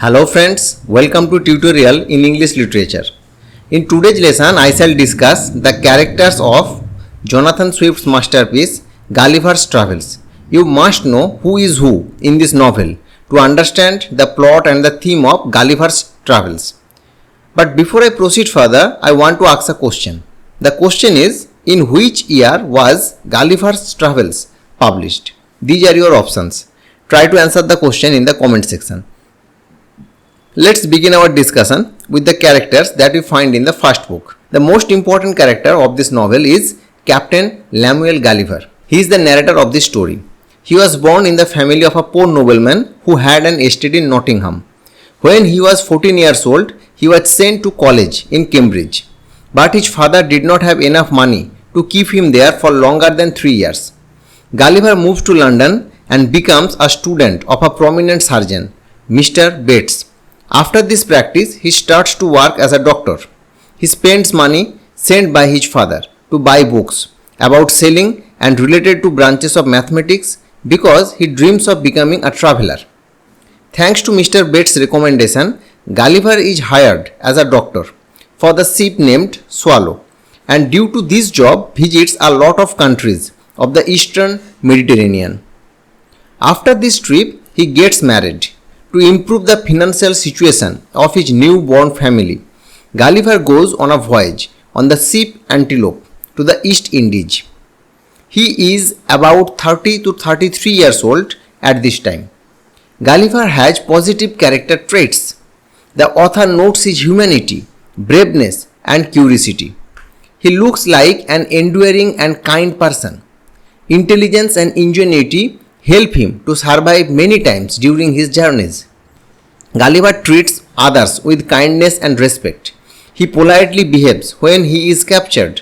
Hello friends, welcome to tutorial in English literature. In today's lesson, I shall discuss the characters of Jonathan Swift's masterpiece Gulliver's Travels. You must know who is who in this novel to understand the plot and the theme of Gulliver's Travels. But before I proceed further, I want to ask a question. The question is, in which year was Gulliver's Travels published? These are your options. Try to answer the question in the comment section. Let's begin our discussion with the characters that we find in the first book. The most important character of this novel is Captain Lemuel Gulliver. He is the narrator of this story. He was born in the family of a poor nobleman who had an estate in Nottingham. When he was 14 years old, he was sent to college in Cambridge. But his father did not have enough money to keep him there for longer than 3 years. Gulliver moves to London and becomes a student of a prominent surgeon, Mr. Bates. After this practice, he starts to work as a doctor. He spends money sent by his father to buy books about sailing and related to branches of mathematics because he dreams of becoming a traveler. Thanks to Mr. Bates' recommendation, Gulliver is hired as a doctor for the ship named Swallow, and due to this job visits a lot of countries of the eastern Mediterranean. After this trip, he gets married. To improve the financial situation of his newborn family, Gulliver goes on a voyage on the ship Antelope to the East Indies. He is about 30 to 33 years old at this time. Gulliver has positive character traits. The author notes his humanity, braveness, and curiosity. He looks like an enduring and kind person. Intelligence and ingenuity help him to survive many times during his journeys. Gulliver treats others with kindness and respect. He politely behaves when he is captured,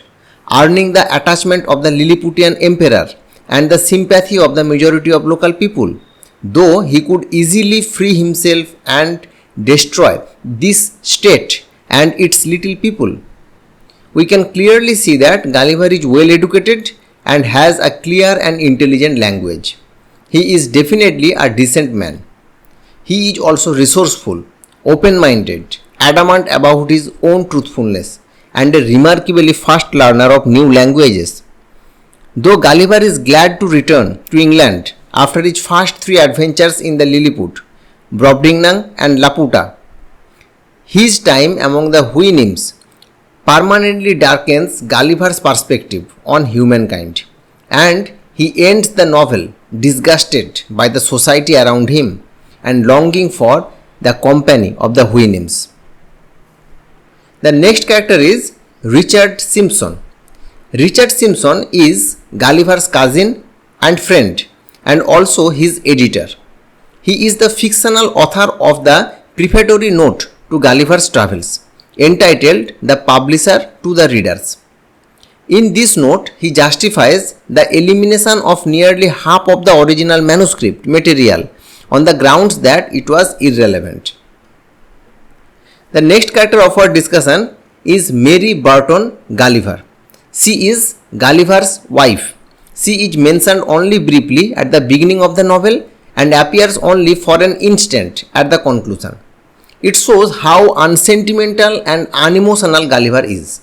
earning the attachment of the Lilliputian emperor and the sympathy of the majority of local people, though he could easily free himself and destroy this state and its little people. We can clearly see that Gulliver is well educated and has a clear and intelligent language. He is definitely a decent man. He is also resourceful, open-minded, adamant about his own truthfulness, and a remarkably fast learner of new languages. Though Gulliver is glad to return to England after his first 3 adventures in the Lilliput, Brobdingnan and Laputa, his time among the Huinames permanently darkens Gulliver's perspective on humankind, and he ends the novel disgusted by the society around him and longing for the company of the Huinames. The next character is Richard Simpson. Richard Simpson is Gulliver's cousin and friend and also his editor. He is the fictional author of the prefatory note to Gulliver's Travels, entitled The Publisher to the Readers. In this note, he justifies the elimination of nearly half of the original manuscript material on the grounds that it was irrelevant. The next character of our discussion is Mary Barton Gulliver. She is Gulliver's wife. She is mentioned only briefly at the beginning of the novel and appears only for an instant at the conclusion. It shows how unsentimental and unemotional Gulliver is.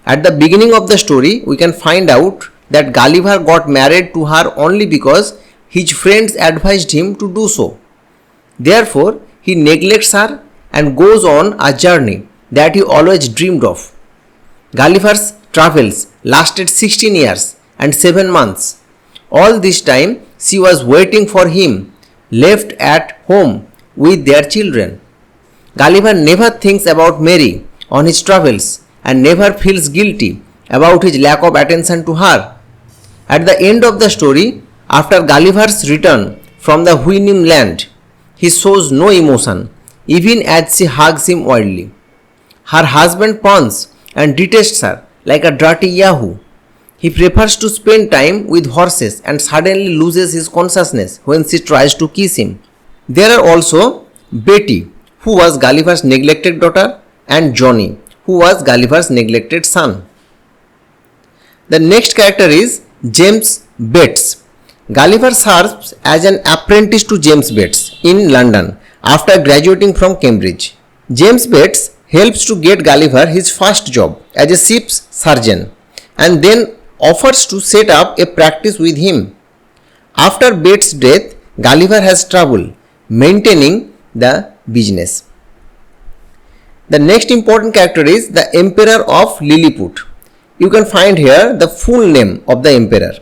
At the beginning of the story, we can find out that Gulliver got married to her only because his friends advised him to do so. Therefore, he neglects her and goes on a journey that he always dreamed of. Gulliver's travels lasted 16 years and 7 months. All this time, she was waiting for him, left at home with their children. Gulliver never thinks about Mary on his travels and never feels guilty about his lack of attention to her. At the end of the story, after Gulliver's return from the Huiname land, he shows no emotion, even as she hugs him wildly. Her husband pawns and detests her like a dirty Yahoo. He prefers to spend time with horses and suddenly loses his consciousness when she tries to kiss him. There are also Betty, who was Gulliver's neglected daughter, and Johnny, who was Gulliver's neglected son. The next character is James Bates. Gulliver serves as an apprentice to James Bates in London after graduating from Cambridge. James Bates helps to get Gulliver his first job as a ship's surgeon and then offers to set up a practice with him. After Bates' death, Gulliver has trouble maintaining the business. The next important character is the Emperor of Lilliput. You can find here the full name of the emperor.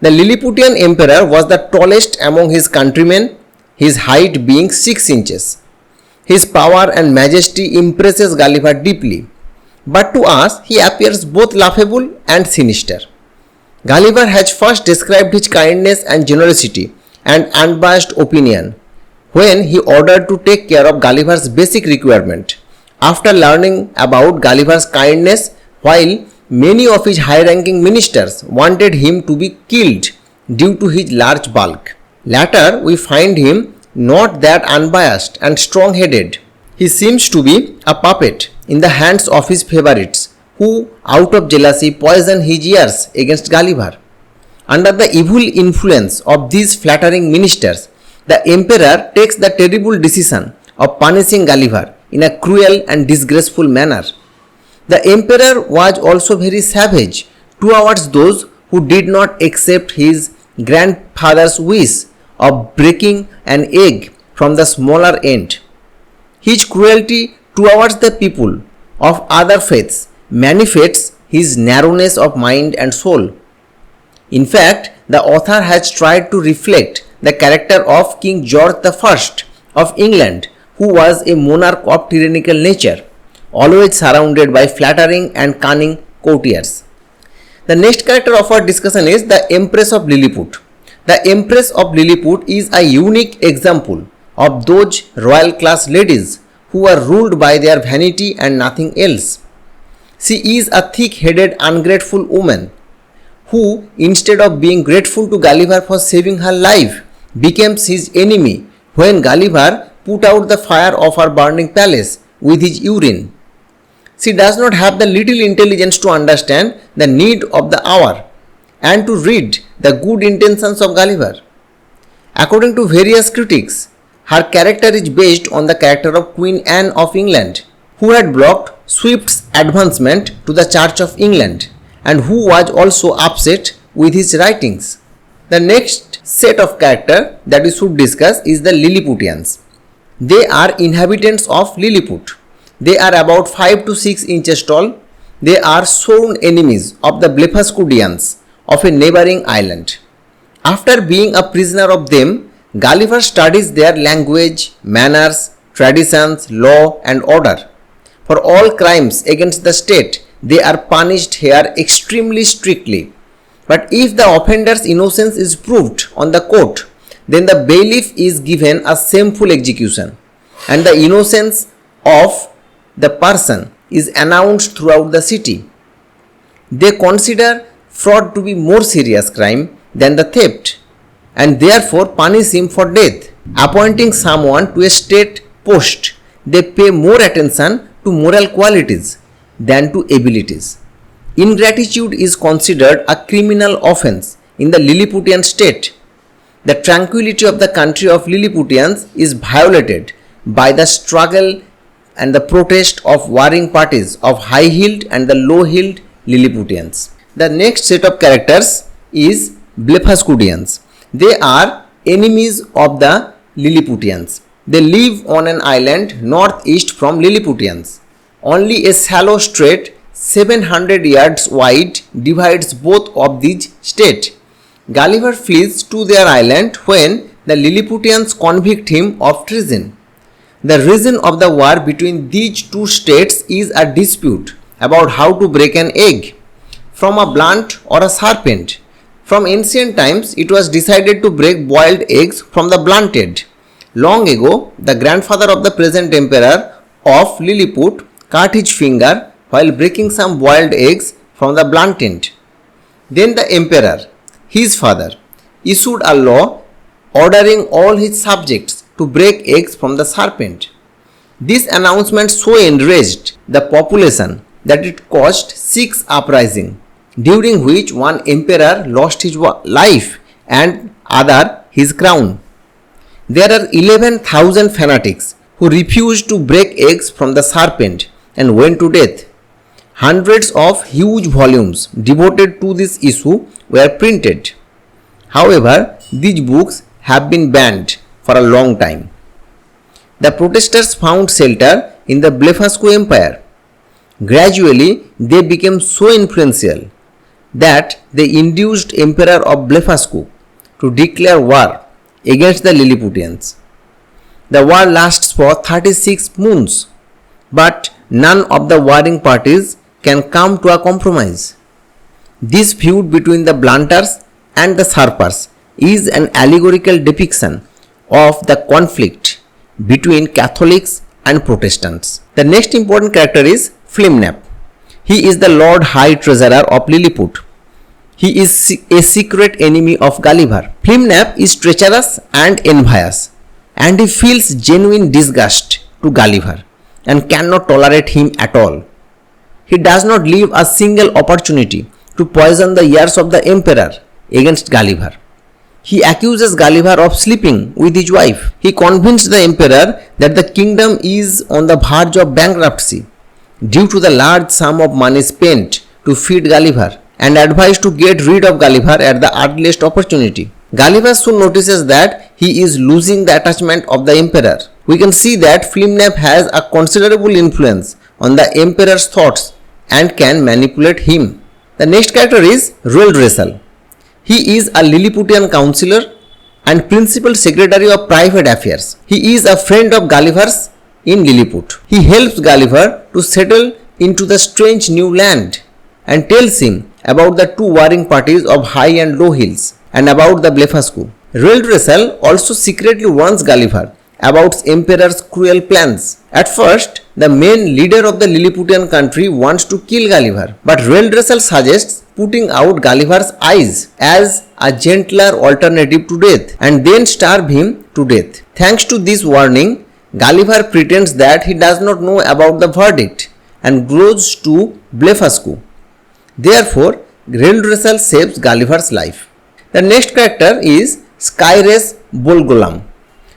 The Lilliputian emperor was the tallest among his countrymen, his height being 6 inches. His power and majesty impresses Gulliver deeply, but to us he appears both laughable and sinister. Gulliver has first described his kindness and generosity and unbiased opinion when he ordered to take care of Gulliver's basic requirement. After learning about Gulliver's kindness, while many of his high-ranking ministers wanted him to be killed due to his large bulk. Later, we find him not that unbiased and strong-headed. He seems to be a puppet in the hands of his favorites, who, out of jealousy, poison his ears against Gulliver. Under the evil influence of these flattering ministers, the emperor takes the terrible decision of punishing Gulliver in a cruel and disgraceful manner. The emperor was also very savage towards those who did not accept his grandfather's wish of breaking an egg from the smaller end. His cruelty towards the people of other faiths manifests his narrowness of mind and soul. In fact, the author has tried to reflect the character of King George I of England, who was a monarch of tyrannical nature, always surrounded by flattering and cunning courtiers. The next character of our discussion is the Empress of Lilliput. The Empress of Lilliput is a unique example of those royal class ladies who are ruled by their vanity and nothing else. She is a thick-headed, ungrateful woman who, instead of being grateful to Gulliver for saving her life, becomes his enemy when Gulliver put out the fire of her burning palace with his urine. She does not have the little intelligence to understand the need of the hour and to read the good intentions of Gulliver. According to various critics, her character is based on the character of Queen Anne of England, who had blocked Swift's advancement to the Church of England and who was also upset with his writings. The next set of characters that we should discuss is the Lilliputians. They are inhabitants of Lilliput. They are about 5 to 6 inches tall. They are sworn enemies of the Blepharians of a neighboring island. After being a prisoner of them, Gulliver studies their language, manners, traditions, law and order. For all crimes against the state, they are punished here extremely strictly. But if the offender's innocence is proved on the court, then the bailiff is given a shameful execution, and the innocence of the person is announced throughout the city. They consider fraud to be more serious crime than the theft, and therefore punish him for death. Appointing someone to a state post, they pay more attention to moral qualities than to abilities. Ingratitude is considered a criminal offense in the Lilliputian state. The tranquility of the country of Lilliputians is violated by the struggle and the protest of warring parties of high-heeled and the low-heeled Lilliputians. The next set of characters is Blepharians. They are enemies of the Lilliputians. They live on an island northeast from Lilliputians. Only a shallow strait 700 yards wide divides both of these states. Gulliver flees to their island when the Lilliputians convict him of treason. The reason of the war between these two states is a dispute about how to break an egg from a blunt or a serpent. From ancient times, it was decided to break boiled eggs from the blunted. Long ago, the grandfather of the present emperor of Lilliput cut his finger while breaking some boiled eggs from the blunt end. Then the emperor, his father, issued a law ordering all his subjects to break eggs from the serpent. This announcement so enraged the population that it caused 6 uprisings, during which one emperor lost his life and other his crown. There are 11,000 fanatics who refused to break eggs from the serpent and went to death. Hundreds of huge volumes devoted to this issue were printed. However, these books have been banned for a long time. The Protectors found shelter in the Blefuscu Empire. Gradually, they became so influential that they induced Emperor of Blefuscu to declare war against the Lilliputians. The war lasts for 36 moons, but none of the warring parties can come to a compromise. This feud between the Blunters and the Sharpers is an allegorical depiction of the conflict between Catholics and Protestants. The next important character is Flim Nap. He is the Lord High Treasurer of Lilliput. He is a secret enemy of Gulliver. Flim Nap is treacherous and envious, and he feels genuine disgust to Gulliver and cannot tolerate him at all. He does not leave a single opportunity to poison the ears of the Emperor against Gulliver. He accuses Gulliver of sleeping with his wife. He convinced the Emperor that the kingdom is on the verge of bankruptcy due to the large sum of money spent to feed Gulliver, and advised to get rid of Gulliver at the earliest opportunity. Gulliver soon notices that he is losing the attachment of the Emperor. We can see that Flim Nap has a considerable influence on the Emperor's thoughts and can manipulate him. The next character is Russell. He is a Lilliputian counselor and principal secretary of private affairs. He is a friend of Gulliver's in Lilliput. He helps Gulliver to settle into the strange new land and tells him about the two warring parties of High and Low Hills and about the Blefuscu. Russell also secretly warns Gulliver about Emperor's cruel plans. At first, the main leader of the Lilliputian country wants to kill Gulliver, but Russell suggests putting out Gulliver's eyes as a gentler alternative to death and then starve him to death. Thanks to this warning, Gulliver pretends that he does not know about the verdict and goes to Blefuscu. Therefore, Russell saves Gulliver's life. The next character is Bulgulam.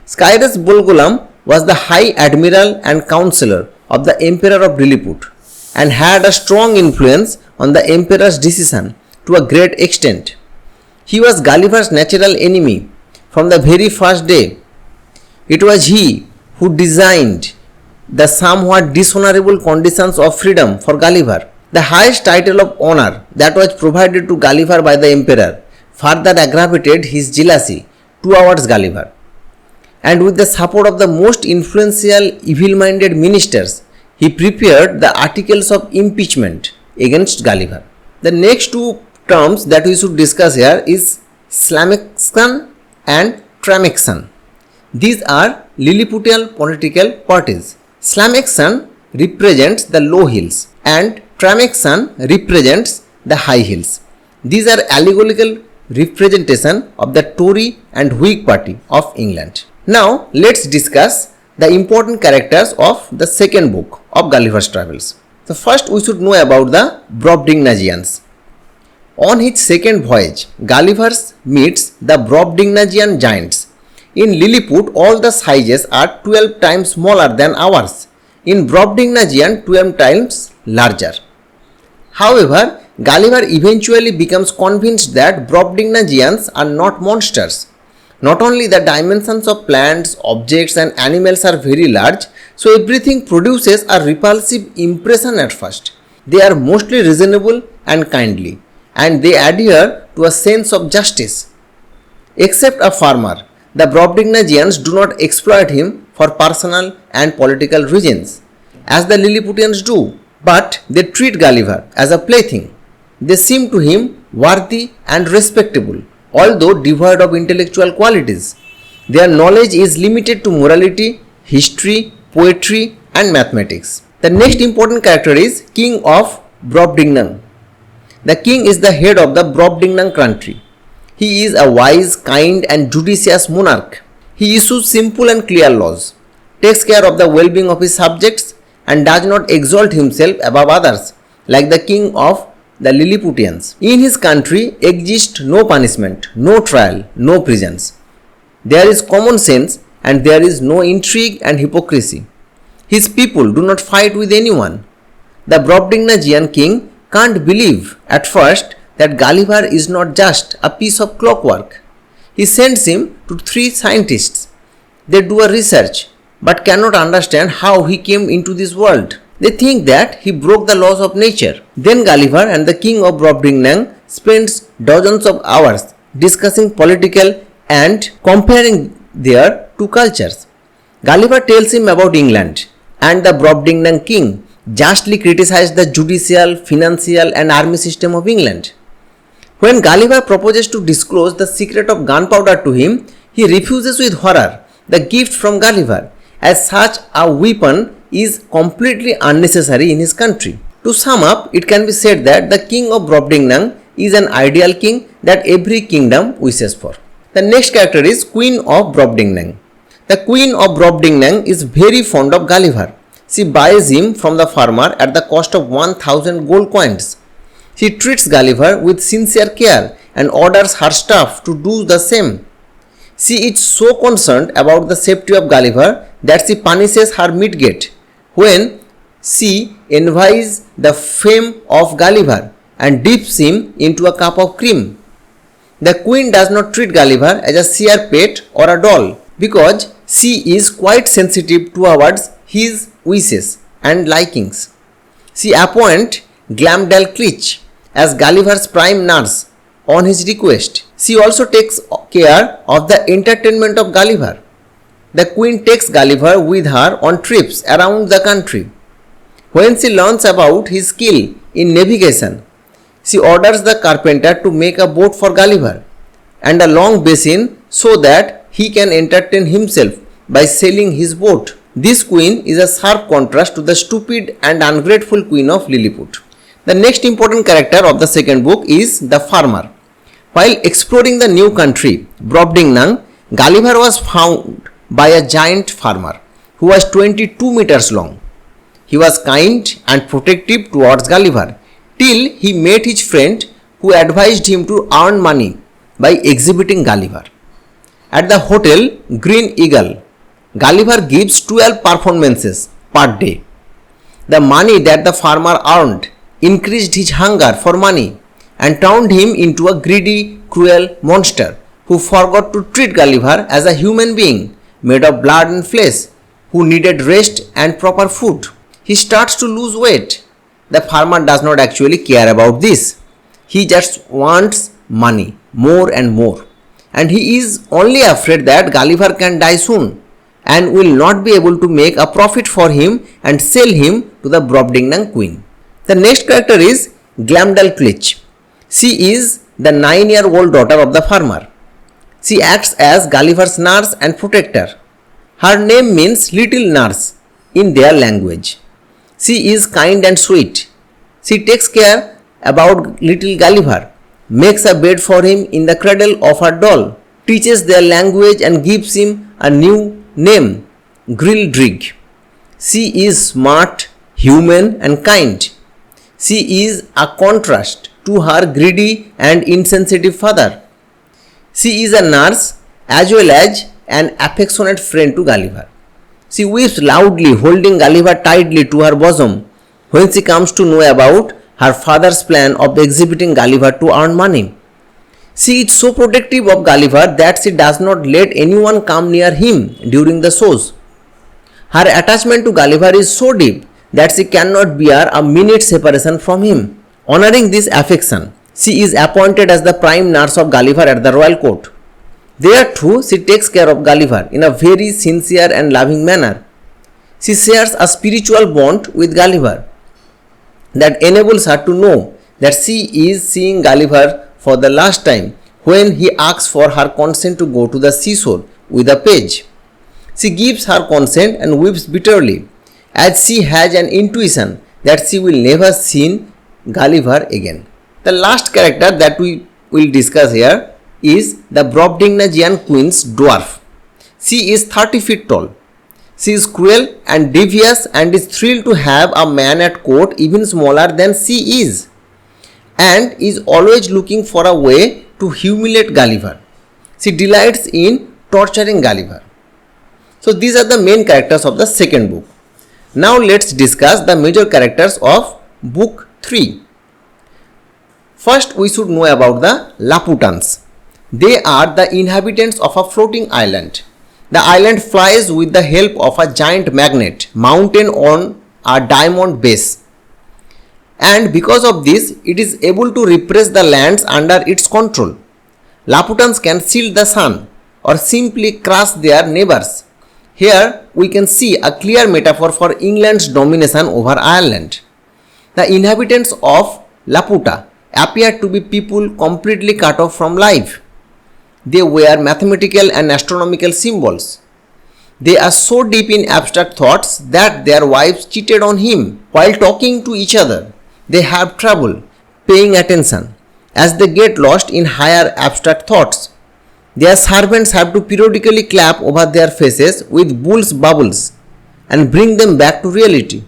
Bulgulam was the High Admiral and Counselor of the Emperor of Lilliput and had a strong influence on the Emperor's decision to a great extent. He was Gulliver's natural enemy from the very first day. It was he who designed the somewhat dishonorable conditions of freedom for Gulliver. The highest title of honor that was provided to Gulliver by the Emperor further aggravated his jealousy towards Gulliver. And with the support of the most influential evil-minded ministers, he prepared the articles of impeachment against Gulliver. The next two terms that we should discuss here is Slamexian and Tramexian. These are Lilliputian political parties. Slamexian represents the low hills and Tramexian represents the high hills. These are allegorical representation of the Tory and Whig party of England. Now let's discuss the important characters of the second book of Gulliver's Travels. So first we should know about the Brobdingnazians. On his second voyage, Gulliver meets the Brobdingnazian giants. In Lilliput, all the sizes are 12 times smaller than ours. In Brobdingnazian, 12 times larger. However, Gulliver eventually becomes convinced that Brobdingnazians are not monsters. Not only the dimensions of plants, objects and animals are very large, so everything produces a repulsive impression at first. They are mostly reasonable and kindly, and they adhere to a sense of justice. Except a farmer, the Brobdingnazians do not exploit him for personal and political reasons, as the Lilliputians do, but they treat Gulliver as a plaything. They seem to him worthy and respectable, although devoid of intellectual qualities. Their knowledge is limited to morality, history, poetry and mathematics. The next important character is King of Brobdingnan. The king is the head of the Brobdingnan country. He is a wise, kind and judicious monarch. He issues simple and clear laws, takes care of the well-being of his subjects and does not exalt himself above others like the king of the Lilliputians. In his country exists no punishment, no trial, no prisons. There is common sense and there is no intrigue and hypocrisy. His people do not fight with anyone. The Brobdingnazian king can't believe at first that Gulliver is not just a piece of clockwork. He sends him to 3 scientists. They do a research but cannot understand how he came into this world. They think that he broke the laws of nature. Then Gulliver and the king of Brobdingnan spends dozens of hours discussing political and comparing their 2 cultures. Gulliver tells him about England, and the Brobdingnan king justly criticized the judicial, financial and army system of England. When Gulliver proposes to disclose the secret of gunpowder to him, he refuses with horror the gift from Gulliver, as such a weapon is completely unnecessary in his country. To sum up, it can be said that the king of Brobdingnan is an ideal king that every kingdom wishes for. The next character is Queen of Brobdingnan. The Queen of Brobdingnan is very fond of Gulliver. She buys him from the farmer at the cost of 1000 gold coins. She treats Gulliver with sincere care and orders her staff to do the same. She is so concerned about the safety of Gulliver that she punishes her midgate when she envies the fame of Gulliver and dips him into a cup of cream. The queen does not treat Gulliver as a sheer pet or a doll because she is quite sensitive towards his wishes and likings. She appoints Glamdalclitch as Gulliver's prime nurse on his request. She also takes care of the entertainment of Gulliver. The queen takes Gulliver with her on trips around the country. When she learns about his skill in navigation, she orders the carpenter to make a boat for Gulliver and a long basin so that he can entertain himself by sailing his boat. This queen is a sharp contrast to the stupid and ungrateful queen of Lilliput. The next important character of the second book is the farmer. While exploring the new country, Brobdingnan, Gulliver was found by a giant farmer who was 22 meters long. He was kind and protective towards Gulliver till he met his friend who advised him to earn money by exhibiting Gulliver. At the hotel Green Eagle, Gulliver gives 12 performances per day. The money that the farmer earned increased his hunger for money and turned him into a greedy, cruel monster who forgot to treat Gulliver as a human being made of blood and flesh who needed rest and proper food. He starts to lose weight. The farmer does not actually care about this. He just wants money more and more. And he is only afraid that Gulliver can die soon and will not be able to make a profit for him and sell him to the Brobdingnan queen. The next character is Glamdalclitch. She is the 9-year-old daughter of the farmer. She acts as Gulliver's nurse and protector. Her name means little nurse in their language. She is kind and sweet. She takes care about little Gulliver, makes a bed for him in the cradle of her doll, teaches their language and gives him a new name, Grildrig. She is smart, human and kind. She is a contrast to her greedy and insensitive father. She is a nurse as well as an affectionate friend to Gulliver. She weeps loudly, holding Gulliver tightly to her bosom when she comes to know about her father's plan of exhibiting Gulliver to earn money. She is so protective of Gulliver that she does not let anyone come near him during the shows. Her attachment to Gulliver is so deep that she cannot bear a minute's separation from him. Honoring this affection, she is appointed as the prime nurse of Gulliver at the royal court. There too, she takes care of Gulliver in a very sincere and loving manner. She shares a spiritual bond with Gulliver that enables her to know that she is seeing Gulliver for the last time when he asks for her consent to go to the seashore with a page. She gives her consent and weeps bitterly, as she has an intuition that she will never see Gulliver again. The last character that we will discuss here is the Brobdingnazian queen's dwarf. She is 30 feet tall. She is cruel and devious and is thrilled to have a man at court even smaller than she is, and is always looking for a way to humiliate Gulliver. She delights in torturing Gulliver. So these are the main characters of the second book. Now let's discuss the major characters of book 3. First we should know about the Laputants. They are the inhabitants of a floating island. The island flies with the help of a giant magnet mounted on a diamond base. And because of this, it is able to repress the lands under its control. Laputans can shield the sun or simply crush their neighbors. Here we can see a clear metaphor for England's domination over Ireland. The inhabitants of Laputa appear to be people completely cut off from life. They wear mathematical and astronomical symbols. They are so deep in abstract thoughts that their wives cheated on him while talking to each other. They have trouble paying attention as they get lost in higher abstract thoughts. Their servants have to periodically clap over their faces with bull's bubbles and bring them back to reality.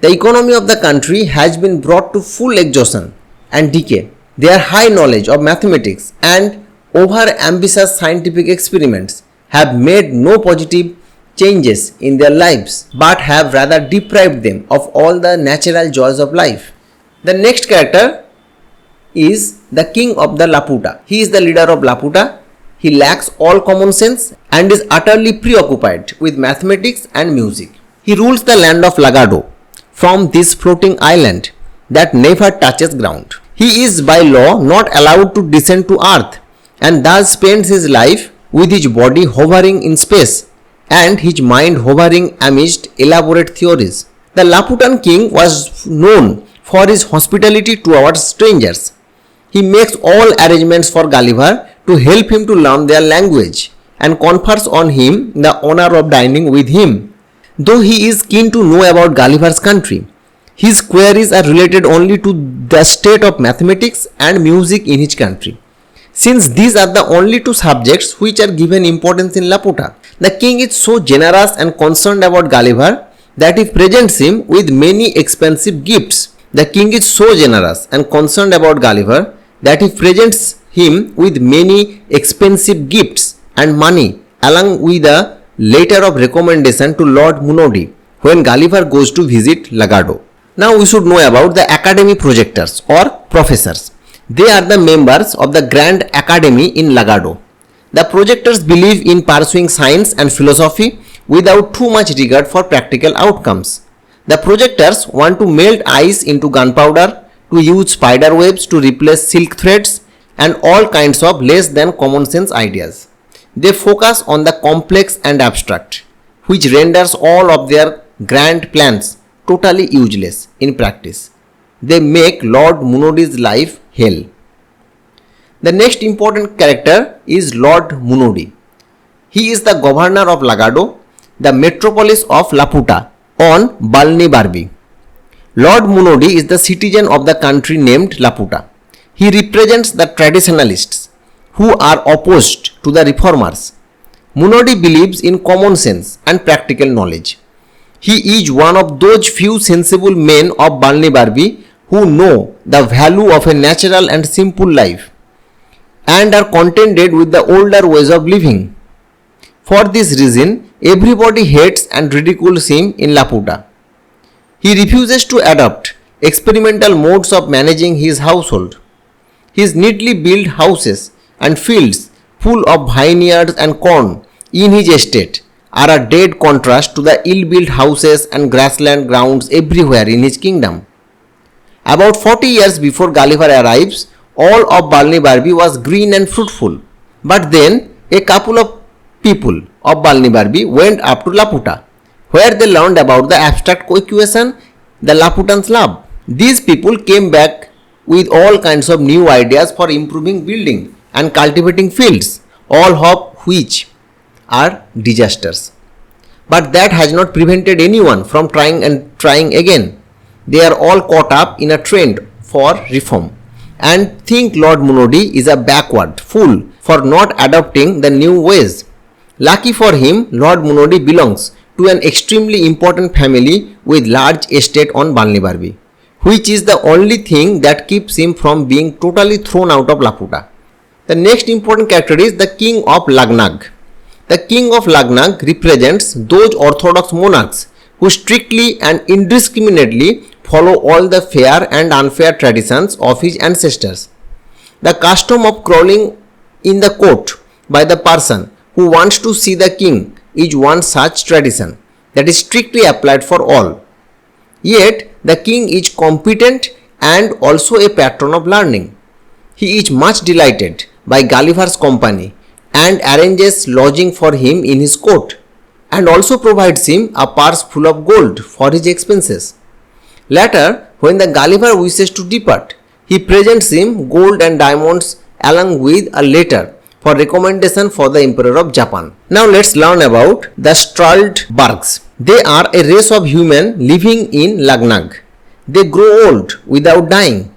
The economy of the country has been brought to full exhaustion and decay. Their high knowledge of mathematics and over-ambitious scientific experiments have made no positive changes in their lives, but have rather deprived them of all the natural joys of life. The next character is the king of the Laputa. He is the leader of Laputa. He lacks all common sense and is utterly preoccupied with mathematics and music. He rules the land of Lagado from this floating island that never touches ground. He is by law not allowed to descend to earth, and thus spends his life with his body hovering in space and his mind hovering amidst elaborate theories. The Laputan king was known for his hospitality towards strangers. He makes all arrangements for Gulliver to help him to learn their language and confers on him the honor of dining with him. Though he is keen to know about Gulliver's country, his queries are related only to the state of mathematics and music in his country, since these are the only two subjects which are given importance in Laputa. The king is so generous and concerned about Gulliver that he presents him with many expensive gifts. The king is so generous and concerned about Gulliver that he presents him with many expensive gifts and money, along with a letter of recommendation to Lord Munodi when Gulliver goes to visit Lagado. Now we should know about the Academy Projectors or Professors. They are the members of the Grand Academy in Lagado. The Projectors believe in pursuing science and philosophy without too much regard for practical outcomes. The Projectors want to melt ice into gunpowder, to use spider webs to replace silk threads, and all kinds of less than common sense ideas. They focus on the complex and abstract, which renders all of their grand plans totally useless in practice. They make Lord Munodi's life hell. The next important character is Lord Munodi. He is the governor of Lagado, the metropolis of Laputa on Balnibarbi. Lord Munodi is the citizen of the country named Laputa. He represents the traditionalists who are opposed to the reformers. Munodi believes in common sense and practical knowledge. He is one of those few sensible men of Balnibarbi who know the value of a natural and simple life and are contented with the older ways of living. For this reason, everybody hates and ridicules him in Laputa. He refuses to adopt experimental modes of managing his household. His neatly built houses and fields full of vineyards and corn in his estate are a dead contrast to the ill-built houses and grassland grounds everywhere in his kingdom. About 40 years before Gulliver arrives, all of Balnibarbi was green and fruitful. But then a couple of people of Balnibarbi went up to Laputa, where they learned about the abstract equation the Laputans love. These people came back with all kinds of new ideas for improving building and cultivating fields, all of which are disasters. But that has not prevented anyone from trying again. They are all caught up in a trend for reform and think Lord Munodi is a backward fool for not adopting the new ways. Lucky for him, Lord Munodi belongs to an extremely important family with large estate on Balnibarbi, which is the only thing that keeps him from being totally thrown out of Laputa. The next important character is the king of Lagnak. The king of Lagnak represents those orthodox monarchs who strictly and indiscriminately follow all the fair and unfair traditions of his ancestors. The custom of crawling in the court by the person who wants to see the king is one such tradition that is strictly applied for all. Yet, the king is competent and also a patron of learning. He is much delighted by Gulliver's company and arranges lodging for him in his court, and also provides him a purse full of gold for his expenses. Later, when the Gulliver wishes to depart, he presents him gold and diamonds along with a letter for recommendation for the Emperor of Japan. Now let's learn about the Straldbergs. They are a race of human living in Lagnak. They grow old without dying.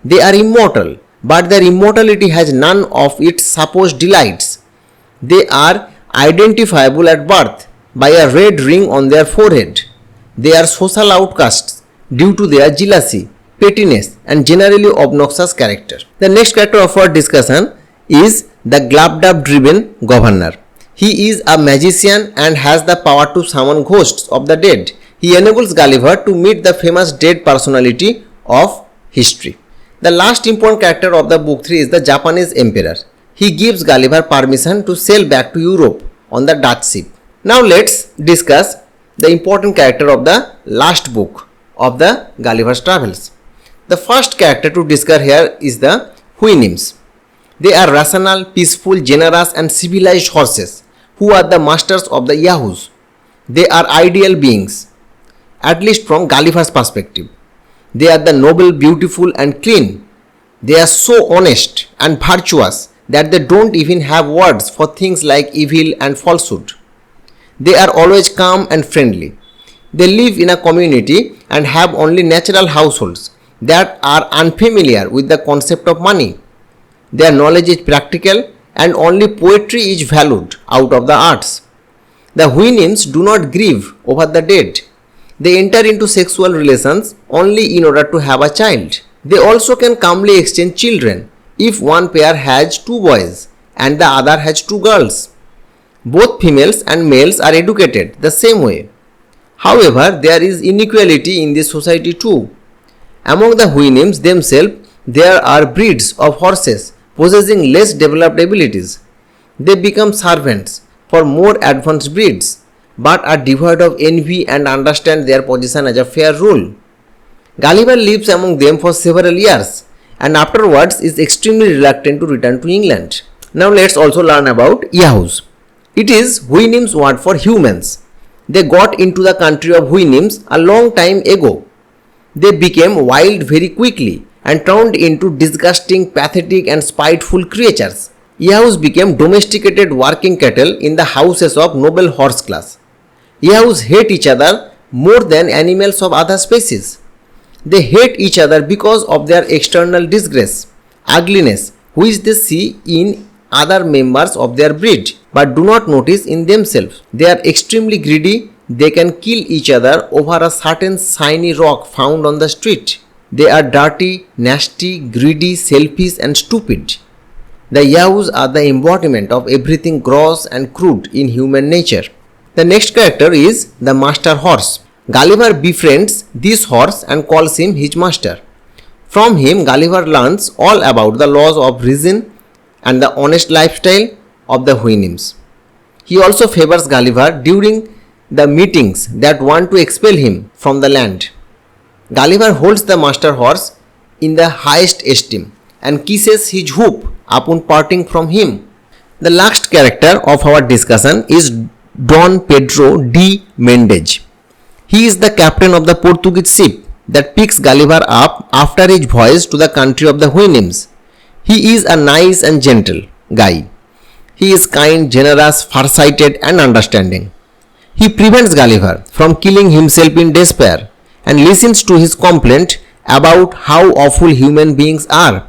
They are immortal, but their immortality has none of its supposed delights. They are identifiable at birth by a red ring on their forehead. They are social outcasts due to their jealousy, pettiness, and generally obnoxious character. The next character of our discussion is the Glabdab-driven governor. He is a magician and has the power to summon ghosts of the dead. He enables Gulliver to meet the famous dead personality of history. The last important character of the book 3 is the Japanese emperor. He gives Gulliver permission to sail back to Europe on the Dutch ship. Now let's discuss the important character of the last book of the Gulliver's Travels. The first character to discuss here is the Huinames. They are rational, peaceful, generous and civilized horses who are the masters of the Yahoos. They are ideal beings, at least from Gulliver's perspective. They are the noble, beautiful and clean. They are so honest and virtuous that they don't even have words for things like evil and falsehood. They are always calm and friendly. They live in a community and have only natural households that are unfamiliar with the concept of money. Their knowledge is practical and only poetry is valued out of the arts. The Huinames do not grieve over the dead. They enter into sexual relations only in order to have a child. They also can calmly exchange children if one pair has 2 boys and the other has 2 girls. Both females and males are educated the same way. However, there is inequality in this society too. Among the Huinames themselves, there are breeds of horses possessing less developed abilities. They become servants for more advanced breeds, but are devoid of envy and understand their position as a fair rule. Gulliver lives among them for several years and afterwards is extremely reluctant to return to England. Now let's also learn about Yahoos. It is Huinames' word for humans. They got into the country of Huinames a long time ago. They became wild very quickly and turned into disgusting, pathetic and spiteful creatures. Yahoos became domesticated working cattle in the houses of noble horse class. Yahoos hate each other more than animals of other species. They hate each other because of their external disgrace, ugliness, which they see in other members of their breed, but do not notice in themselves. They are extremely greedy. They can kill each other over a certain shiny rock found on the street. They are dirty, nasty, greedy, selfish and stupid. The Yahoos are the embodiment of everything gross and crude in human nature. The next character is the master horse. Gulliver befriends this horse and calls him his master. From him, Gulliver learns all about the laws of reason and the honest lifestyle of the Huinames. He also favors Gulliver during the meetings that want to expel him from the land. Gulliver holds the master horse in the highest esteem and kisses his hoof upon parting from him. The last character of our discussion is Don Pedro de Mendes. He is the captain of the Portuguese ship that picks Gulliver up after his voyage to the country of the Huinames. He is a nice and gentle guy. He is kind, generous, farsighted and understanding. He prevents Gulliver from killing himself in despair and listens to his complaint about how awful human beings are.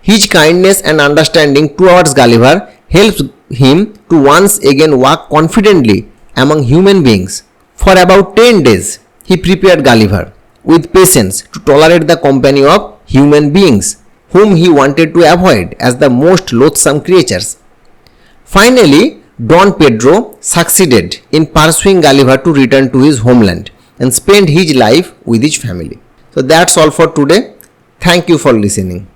His kindness and understanding towards Gulliver helps him to once again walk confidently among human beings. For about 10 days, he prepared Gulliver with patience to tolerate the company of human beings, whom he wanted to avoid as the most loathsome creatures. Finally, Don Pedro succeeded in pursuing Gulliver to return to his homeland and spend his life with his family. So that's all for today. Thank you for listening.